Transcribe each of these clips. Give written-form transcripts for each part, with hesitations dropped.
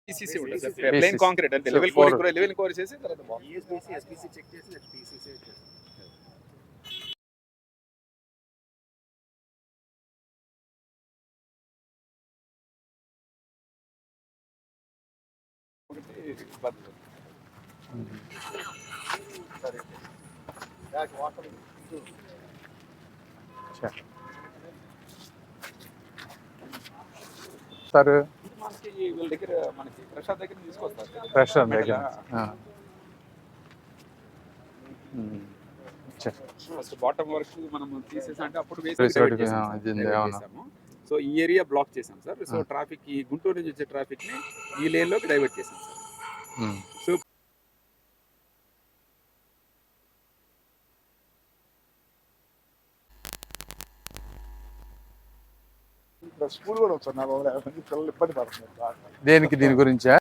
PCC ఉంటుంది sir, plain concrete అంటే level core చేసి తర్వాత ఈఎస్బీసీ ఎస్బీసీ చెక్ చేసి నెక్స్ట్ పీసీసీ చేస్తాం. సార్ మనకి వీళ్ళ దగ్గర మనకి ప్రసాద్ దగ్గర తీసుకొస్తారు ప్రసాద్ దగ్గర ఫస్ట్ బాటమ్ వర్క్ మనం తీసేసి అంటే అప్పుడు వేసాము. సో ఈ ఏరియా బ్లాక్ చేసాం సార్. సో ట్రాఫిక్ ఈ గుంటూరు నుంచి వచ్చే ట్రాఫిక్ ని ఈ లేన్ లోకి డైవర్ట్ చేసాం సార్. సో స్కూల్ కూడా వచ్చారు నా పిల్లలు ఇబ్బంది పడుతున్నారు. దేనికి దీని గురించా?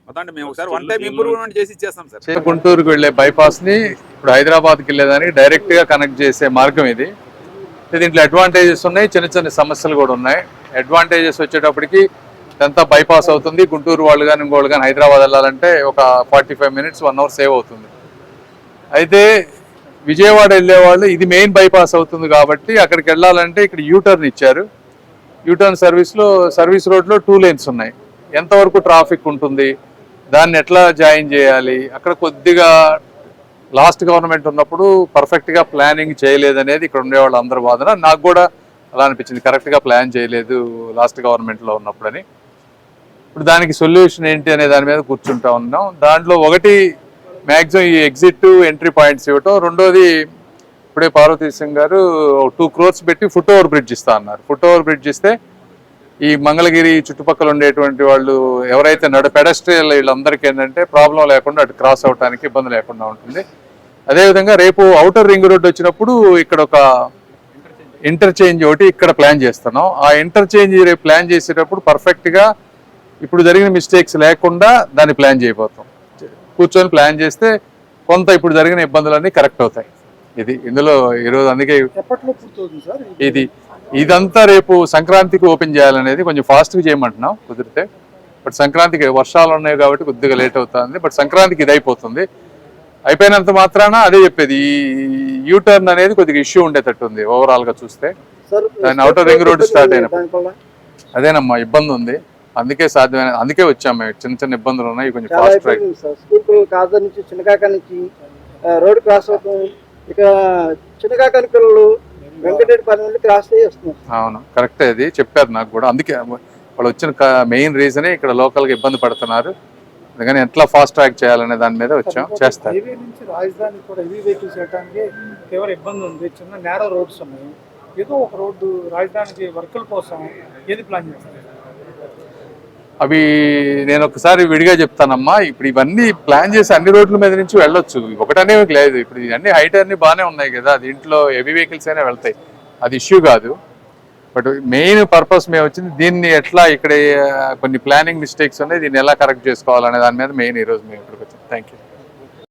అదంటే మేము ఒకసారి వన్ టైం ఇంప్రూవ్మెంట్ చేసి ఇచ్చేస్తాం సార్. గుంటూరుకు వెళ్ళే బైపాస్ ని ఇప్పుడు హైదరాబాద్కి వెళ్ళేదానికి డైరెక్ట్ గా కనెక్ట్ చేసే మార్గం ఇది. దీంట్లో అడ్వాంటేజెస్ ఉన్నాయి, చిన్న చిన్న సమస్యలు కూడా ఉన్నాయి. అడ్వాంటేజెస్ వచ్చేటప్పటికి ఎంత బైపాస్ అవుతుంది, గుంటూరు వాళ్ళు కానీ ఇంకోళ్ళు కానీ హైదరాబాద్ వెళ్ళాలంటే ఒక 45 minutes 1 hour సేవ్ అవుతుంది. అయితే విజయవాడ వెళ్ళేవాళ్ళు ఇది మెయిన్ బైపాస్ అవుతుంది కాబట్టి అక్కడికి వెళ్ళాలంటే ఇక్కడ యూటర్న్ ఇచ్చారు. యూటర్న్ సర్వీస్ రోడ్లో 2 lanes ఉన్నాయి. ఎంతవరకు ట్రాఫిక్ ఉంటుంది, దాన్ని ఎట్లా జాయిన్ చేయాలి, అక్కడ కొద్దిగా లాస్ట్ గవర్నమెంట్ ఉన్నప్పుడు పర్ఫెక్ట్గా ప్లానింగ్ చేయలేదనేది ఇక్కడ ఉండేవాళ్ళు అందరూ వాదన. నాకు కూడా అలా అనిపించింది, కరెక్ట్గా ప్లాన్ చేయలేదు లాస్ట్ గవర్నమెంట్లో ఉన్నప్పుడని. ఇప్పుడు దానికి సొల్యూషన్ ఏంటి అనే దాని మీద కూర్చుంటా ఉన్నాం. దాంట్లో ఒకటి మ్యాక్సిమం ఈ ఎగ్జిట్ ఎంట్రీ పాయింట్స్ ఇవ్వటం, రెండోది ఇప్పుడే పార్వతీ సింగ్ గారు 2 crores పెట్టి ఫుట్ ఓవర్ బ్రిడ్జ్ ఇస్తా అన్నారు. ఫుట్ ఓవర్ బ్రిడ్జ్ ఇస్తే ఈ మంగళగిరి చుట్టుపక్కల ఉండేటువంటి వాళ్ళు ఎవరైతే పెడస్ట్రియల్ వీళ్ళందరికీ ఏంటంటే ప్రాబ్లం లేకుండా అటు క్రాస్ అవడానికి ఇబ్బంది లేకుండా ఉంటుంది. అదేవిధంగా రేపు ఔటర్ రింగ్ రోడ్ వచ్చినప్పుడు ఇక్కడ ఒక ఇంటర్చేంజ్ ఒకటి ఇక్కడ ప్లాన్ చేస్తున్నాం. ఆ ఇంటర్చేంజ్ రేపు ప్లాన్ చేసేటప్పుడు పర్ఫెక్ట్గా ఇప్పుడు జరిగిన మిస్టేక్స్ లేకుండా దాన్ని ప్లాన్ చేయబోతాం. కూర్చొని ప్లాన్ చేస్తే కొంత ఇప్పుడు జరిగిన ఇబ్బందులన్నీ కరెక్ట్ అవుతాయి. ఇది ఇందులో ఈరోజు అందుకే ఇదంతా రేపు సంక్రాంతికి ఓపెన్ చేయాలనేది కొంచెం ఫాస్ట్గా చేయమంటున్నాం కుదిరితే. బట్ సంక్రాంతికి వర్షాలు ఉన్నాయి కాబట్టి కొద్దిగా లేట్ అవుతుంది. బట్ సంక్రాంతికి ఇది అయిపోతుంది. అయిపోయినంత మాత్రాన అదే చెప్పేది, ఈ యూటర్న్ అనేది కొద్దిగా ఇష్యూ ఉండేటట్టుంది ఓవరాల్గా చూస్తే. దాని ఔటర్ రింగ్ రోడ్ స్టార్ట్ అయినప్పుడు అదేనమ్మా ఇబ్బంది ఉంది. అందుకే వచ్చాము మేము. చిన్న చిన్న ఇబ్బందులు ఉన్నాయి, కొంచెం ఫాస్ట్ ట్రాక్. రోడ్ క్రాస్ అవుతుంది, ఇక చిన్నకాకని పిల్లలు అవును కరెక్టే, అది చెప్పారు నాకు కూడా. అందుకే వాళ్ళు వచ్చిన మెయిన్ రీజనే ఇక్కడ లోకల్గా ఇబ్బంది పడుతున్నారు. అందుకని ఎట్లా ఫాస్ట్ ట్రాక్ చేయాలనే దాని మీద వచ్చాం. చేస్తారు. రాజధాని కూడా హెవీ వెహికల్స్ చేయడానికి తీవ్ర ఇబ్బంది ఉంది. చిన్న నేరో రోడ్స్ ఉన్నాయి. ఏదో ఒక రోడ్డు రాజధానికి వర్కుల కోసం ఏది ప్లాన్ చేస్తారు? అవి నేను ఒకసారి విడిగా చెప్తానమ్మా. ఇప్పుడు ఇవన్నీ ప్లాన్ చేసి అన్ని రోడ్ల మీద నుంచి వెళ్ళొచ్చు, ఒకటనే లేదు. ఇప్పుడు ఇవన్నీ హైట్ అన్ని బాగానే ఉన్నాయి కదా, దీంట్లో హెవీ వెహికల్స్ అయినా వెళ్తాయి, అది ఇష్యూ కాదు. బట్ మెయిన్ పర్పస్ మేము వచ్చింది దీన్ని ఎట్లా ఇక్కడ కొన్ని ప్లానింగ్ మిస్టేక్స్ ఉన్నాయి, దీన్ని ఎలా కరెక్ట్ చేసుకోవాలనే దాని మీద మెయిన్ ఈరోజు మేము ఇక్కడికి వచ్చాం. Thank you.